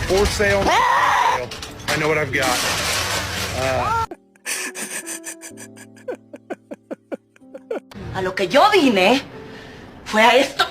for sale. I know what I've got. A lo que yo vine fue a esto.